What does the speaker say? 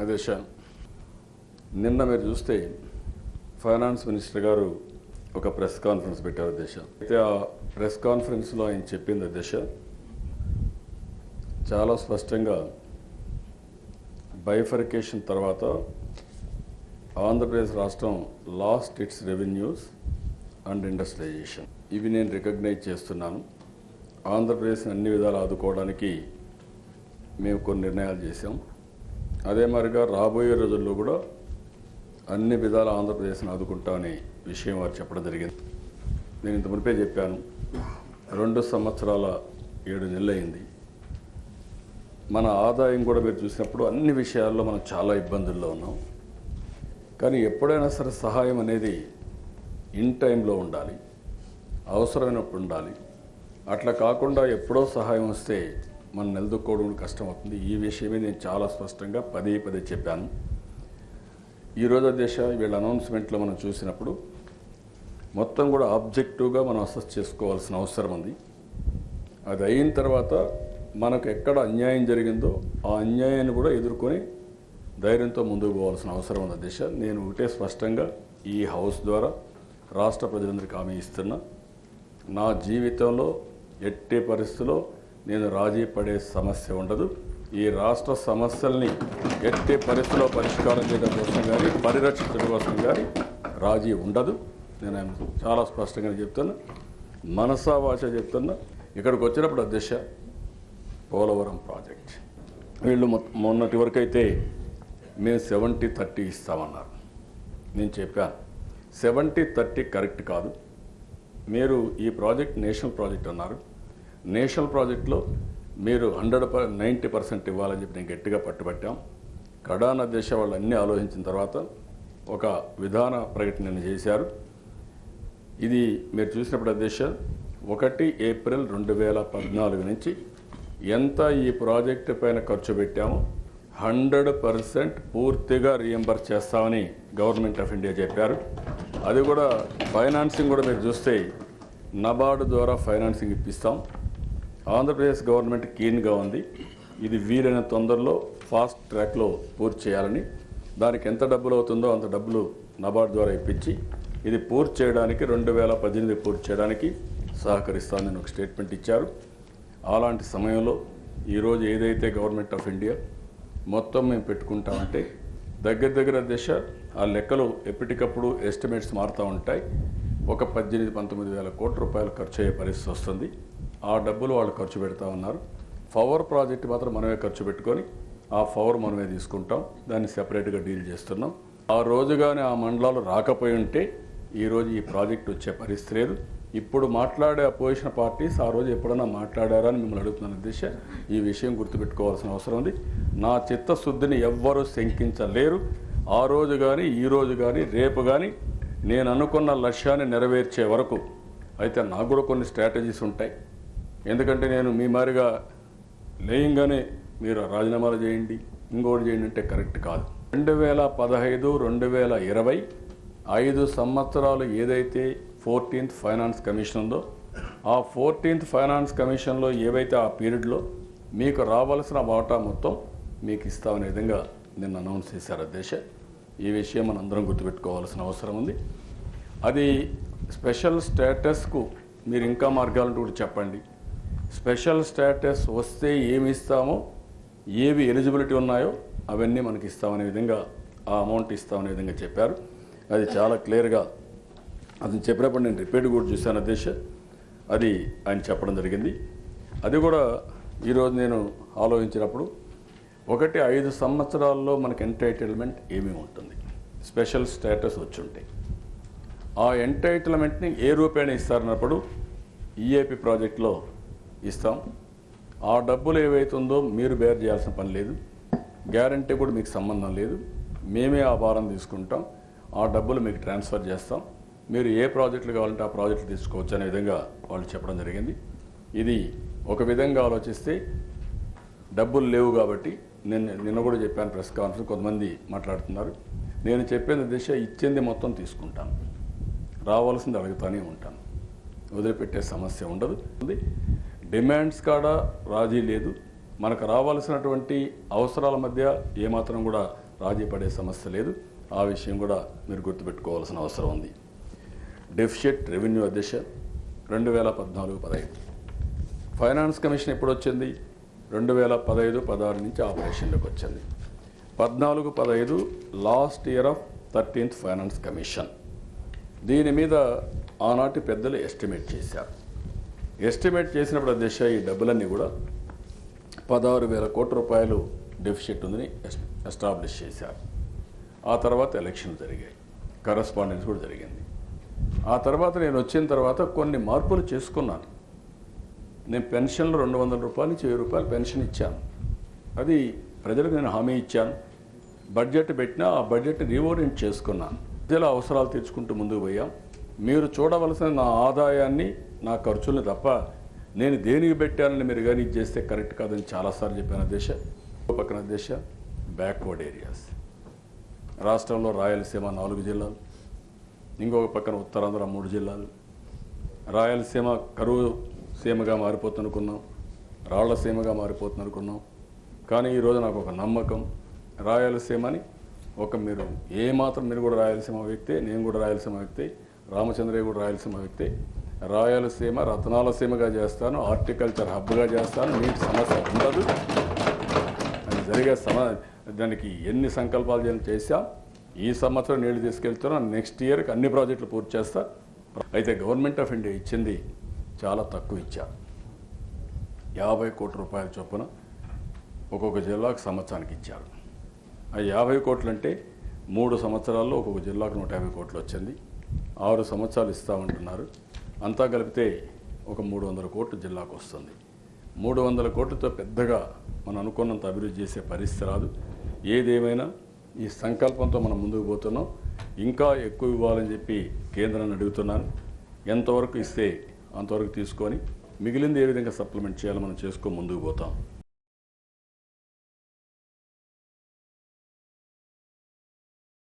అదేష నిన్న మీరు చూస్తే ఫైనాన్స్ మినిస్టర్ గారు ఒక ప్రెస్ కాన్ఫరెన్స్ పెట్టారు అధ్యక్ష. అయితే ఆ ప్రెస్ కాన్ఫరెన్స్లో ఆయన చెప్పింది అధ్యక్ష చాలా స్పష్టంగా బైఫర్కేషన్ తర్వాత ఆంధ్రప్రదేశ్ రాష్ట్రం lost its revenues and industrialisation. ఇవి నేను రికగ్నైజ్ చేస్తున్నాను. ఆంధ్రప్రదేశ్ని అన్ని విధాలు ఆదుకోవడానికి మేము కొన్ని నిర్ణయాలు చేశాం. అదే మరిగా రాబోయే రోజుల్లో కూడా అన్ని విధాల ఆంధ్రప్రదేశ్ని ఆదుకుంటామనే విషయం వారు చెప్పడం జరిగింది. నేను ఇంత మునిపే చెప్పాను, 2 సంవత్సరాల 7 నెలలు అయింది. మన ఆదాయం కూడా మీరు చూసినప్పుడు అన్ని విషయాల్లో మనం చాలా ఇబ్బందుల్లో ఉన్నాం. కానీ ఎప్పుడైనా సరే సహాయం అనేది ఇన్ టైంలో ఉండాలి, అవసరమైనప్పుడు ఉండాలి. అట్లా కాకుండా ఎప్పుడో సహాయం వస్తే మనం నిలదొక్కోవడం కష్టం అవుతుంది. ఈ విషయమే నేను చాలా స్పష్టంగా పదే చెప్పాను. ఈరోజు దేశ వీళ్ళ అనౌన్స్మెంట్లో మనం చూసినప్పుడు మొత్తం కూడా ఆబ్జెక్టివ్గా మనం అసెస్ చేసుకోవాల్సిన అవసరం ఉంది. అది అయిన తర్వాత మనకు ఎక్కడ అన్యాయం జరిగిందో ఆ అన్యాయాన్ని కూడా ఎదుర్కొని ధైర్యంతో ముందుకు పోవాల్సిన అవసరం ఉంది దేశ. నేను ఒకటే స్పష్టంగా ఈ హౌస్ ద్వారా రాష్ట్ర ప్రజలందరికీ హామీ ఇస్తున్నా, నా జీవితంలో ఎట్టి పరిస్థితుల్లో నేను రాజీ పడే సమస్య ఉండదు. ఈ రాష్ట్ర సమస్యల్ని ఎట్టి పరిస్థితుల్లో పరిష్కారం చేయడం కోసం కానీ పరిరక్షించడం కోసం కానీ రాజీ ఉండదు. నేను చాలా స్పష్టంగా చెప్తున్నా, మనసా వాచ చెప్తున్నా. ఇక్కడికి వచ్చినప్పుడు అధ్యక్ష పోలవరం ప్రాజెక్ట్ వీళ్ళు మొన్నటి వరకు అయితే మేము 70-30 ఇస్తామన్నారు. నేను చెప్పాను 70-30 కరెక్ట్ కాదు. మీరు ఈ ప్రాజెక్ట్ నేషనల్ ప్రాజెక్ట్ అన్నారు. నేషనల్ ప్రాజెక్ట్లో మీరు 90% ఇవ్వాలని చెప్పి నేను గట్టిగా పట్టుబట్టాం. కడాన దేశ వాళ్ళు అన్నీ ఆలోచించిన తర్వాత ఒక విధాన ప్రకటన చేశారు. ఇది మీరు చూసినప్పుడు అధ్యక్ష 1 ఏప్రిల్ 2014 నుంచి ఎంత ఈ ప్రాజెక్టు పైన ఖర్చు పెట్టామో 100% పూర్తిగా రీఎంబర్స్ చేస్తామని గవర్నమెంట్ ఆఫ్ ఇండియా చెప్పారు. అది కూడా ఫైనాన్సింగ్ కూడా మీరు చూస్తే నబార్డు ద్వారా ఫైనాన్సింగ్ ఇప్పిస్తాం. ఆంధ్రప్రదేశ్ గవర్నమెంట్ కీన్గా ఉంది. ఇది వీలైన తొందరలో ఫాస్ట్ ట్రాక్లో పూర్తి చేయాలని, దానికి ఎంత డబ్బులు అవుతుందో అంత డబ్బులు నబార్డు ద్వారా ఇప్పించి ఇది పూర్తి చేయడానికి 2018 పూర్తి చేయడానికి సహకరిస్తానని ఒక స్టేట్మెంట్ ఇచ్చారు. అలాంటి సమయంలో ఈరోజు ఏదైతే గవర్నమెంట్ ఆఫ్ ఇండియా మొత్తం మేము పెట్టుకుంటామంటే దగ్గర దిశ ఆ లెక్కలు ఎప్పటికప్పుడు ఎస్టిమేట్స్ మారుతూ ఉంటాయి. ఒక 18-19 వేల కోట్ల రూపాయలు ఖర్చు అయ్యే పరిస్థితి వస్తుంది. ఆ డబ్బులు వాళ్ళు ఖర్చు పెడతా ఉన్నారు. పవర్ ప్రాజెక్ట్ మాత్రం మనమే ఖర్చు పెట్టుకొని ఆ పవర్ మనమే తీసుకుంటాం. దాన్ని సెపరేట్గా డీల్ చేస్తున్నాం. ఆ రోజుగానే ఆ మండలాలు రాకపోయి ఉంటే ఈరోజు ఈ ప్రాజెక్ట్ వచ్చే పరిస్థితి లేదు. ఇప్పుడు మాట్లాడే అపోజిషన్ పార్టీస్ ఆ రోజు ఎప్పుడైనా మాట్లాడారా అని మిమ్మల్ని అడుగుతున్నాను దిశ. ఈ విషయం గుర్తుపెట్టుకోవాల్సిన అవసరం ఉంది. నా చిత్తశుద్ధిని ఎవ్వరూ శంకించలేరు. ఆ రోజు కానీ ఈ రోజు కానీ రేపు కానీ నేను అనుకున్న లక్ష్యాన్ని నెరవేర్చే వరకు అయితే నాకు కూడా కొన్ని స్ట్రాటజీస్ ఉంటాయి. ఎందుకంటే నేను మీ మారిగా లేయంగానే మీరు రాజీనామాలు చేయండి ఇంకోటి చేయండి అంటే కరెక్ట్ కాదు. 2015-2020 5 సంవత్సరాలు ఏదైతే 14th ఫైనాన్స్ కమిషన్ ఉందో ఆ 14th ఫైనాన్స్ కమిషన్లో ఏవైతే ఆ పీరియడ్లో మీకు రావాల్సిన వాటా మొత్తం మీకు ఇస్తామనే విధంగా నిన్న అనౌన్స్ చేశారు అధ్యక్ష. ఈ విషయం మనందరం గుర్తుపెట్టుకోవాల్సిన అవసరం ఉంది. అది స్పెషల్ స్టేటస్కు మీరు ఇంకా మార్గాలను కూడా చెప్పండి. స్పెషల్ స్టేటస్ వస్తే ఏమి ఇస్తామో, ఏవి ఎలిజిబిలిటీ ఉన్నాయో అవన్నీ మనకి ఇస్తామనే విధంగా ఆ అమౌంట్ ఇస్తామనే విధంగా చెప్పారు. అది చాలా క్లియర్గా అతను చెప్పినప్పుడు నేను రిపీట్ కూడా చూశాను అధ్యక్ష. అది ఆయన చెప్పడం జరిగింది. అది కూడా ఈరోజు నేను ఆలోచించినప్పుడు 5 సంవత్సరాల్లో మనకి ఎంటైటిల్మెంట్ ఏమీ ఉంటుంది. స్పెషల్ స్టేటస్ వచ్చి ఉంటాయి. ఆ ఎంటైటిల్మెంట్ని ఏ రూపేణ ఇస్తారన్నప్పుడు ఈఏపీ ప్రాజెక్టులో ఇస్తాం. ఆ డబ్బులు ఏవైతుందో మీరు బేర్ చేయాల్సిన పని లేదు. గ్యారంటీ కూడా మీకు సంబంధం లేదు. మేమే ఆ భారం తీసుకుంటాం. ఆ డబ్బులు మీకు ట్రాన్స్ఫర్ చేస్తాం. మీరు ఏ ప్రాజెక్టులు కావాలంటే ఆ ప్రాజెక్టులు తీసుకోవచ్చు అనే విధంగా వాళ్ళు చెప్పడం జరిగింది. ఇది ఒక విధంగా ఆలోచిస్తే డబ్బులు లేవు కాబట్టి నిన్న కూడా చెప్పాను ప్రెస్ కాన్ఫరెన్స్. కొంతమంది మాట్లాడుతున్నారు. నేను చెప్పిన దిశ ఇచ్చింది మొత్తం తీసుకుంటాను, రావాల్సింది అడుగుతానే ఉంటాను, వదిలిపెట్టే సమస్య ఉండదు. డిమాండ్స్ కాడ రాజీ లేదు. మనకు రావాల్సినటువంటి అవసరాల మధ్య ఏమాత్రం కూడా రాజీ పడే సమస్య లేదు. ఆ విషయం కూడా మీరు గుర్తుపెట్టుకోవాల్సిన అవసరం ఉంది. డెఫిసిట్ రెవెన్యూ అధ్యక్ష 2014-15 ఫైనాన్స్ కమిషన్ ఎప్పుడు వచ్చింది? 2015-16 నుంచి ఆపరేషన్లోకి వచ్చింది. 14-15 last year of 13th finance commission. దీని మీద ఆనాటి పెద్దలు ఎస్టిమేట్ చేశారు. ఎస్టిమేట్ చేసినప్పుడు అధ్యక్ష ఈ డబ్బులన్నీ కూడా 16,000 కోట్ల రూపాయలు డెఫిసిట్ ఉందని ఎస్టాబ్లిష్ చేశారు. ఆ తర్వాత ఎలక్షన్ జరిగాయి, కరస్పాండెన్స్ కూడా జరిగింది. ఆ తర్వాత నేను వచ్చిన తర్వాత కొన్ని మార్పులు చేసుకున్నాను. నేను పెన్షన్లు 200 రూపాయలు నుంచి 1000 రూపాయలు పెన్షన్ ఇచ్చాను. అది ప్రజలకు నేను హామీ ఇచ్చాను. బడ్జెట్ పెట్టినా ఆ బడ్జెట్ రీఓరియంట్ చేసుకున్నాను. ప్రజల అవసరాలు తీర్చుకుంటూ ముందుకు పోయాం. మీరు చూడవలసిన నా ఆదాయాన్ని, నా ఖర్చుల్ని తప్ప నేను దేనికి పెట్టానని మీరు కానీ చేస్తే కరెక్ట్ కాదని చాలాసార్లు చెప్పాను అధ్యక్ష. పక్కన అధ్యక్ష బ్యాక్వర్డ్ ఏరియాస్, రాష్ట్రంలో రాయలసీమ 4 జిల్లాలు, ఇంకొక పక్కన ఉత్తరాంధ్ర 3 జిల్లాలు. రాయలసీమ కరువు సీమగా మారిపోతుందనుకున్నాం, రాళ్లసీమగా మారిపోతుందనుకున్నాం. కానీ ఈరోజు నాకు ఒక నమ్మకం, రాయలసీమని మీరు ఏమాత్రం మీరు కూడా రాయలసీమ వ్యక్తే, నేను కూడా రాయలసీమ వ్యక్తే, రామచంద్రయ్య కూడా రాయలసీమ వ్యక్తే. రాయలసీమ రత్నాల సీమగా చేస్తాను, హార్టికల్చర్ హబ్గా చేస్తాను. నీటి సమస్య ఉండదు. అది జరిగే దానికి ఎన్ని సంకల్పాలు చేశాం. ఈ సంవత్సరం నీళ్లు తీసుకెళ్తున్నాం. నెక్స్ట్ ఇయర్కి అన్ని ప్రాజెక్టులు పూర్తి చేస్తా. అయితే గవర్నమెంట్ ఆఫ్ ఇండియా ఇచ్చింది చాలా తక్కువ ఇచ్చారు. 50 కోట్ల రూపాయల చొప్పున ఒక్కొక్క జిల్లాకు సంవత్సరానికి ఇచ్చారు. ఆ 50 కోట్లు అంటే 3 సంవత్సరాల్లో ఒక్కొక్క జిల్లాకు 150 కోట్లు వచ్చింది. 6 సంవత్సరాలు ఇస్తామంటున్నారు. అంతా కలిపితే ఒక 300 కోట్లు జిల్లాకు వస్తుంది. 300 కోట్లతో పెద్దగా మనం అనుకున్నంత అభివృద్ధి చేసే పరిస్థితి రాదు. ఏదేమైనా ఈ సంకల్పంతో మనం ముందుకు పోతున్నాం. ఇంకా ఎక్కువ ఇవ్వాలని చెప్పి కేంద్రాన్ని అడుగుతున్నాను. ఎంతవరకు ఇస్తే అంతవరకు తీసుకొని మిగిలింది ఏ విధంగా సప్లిమెంట్ చేయాలో మనం చేసుకొని ముందుకు పోతాం.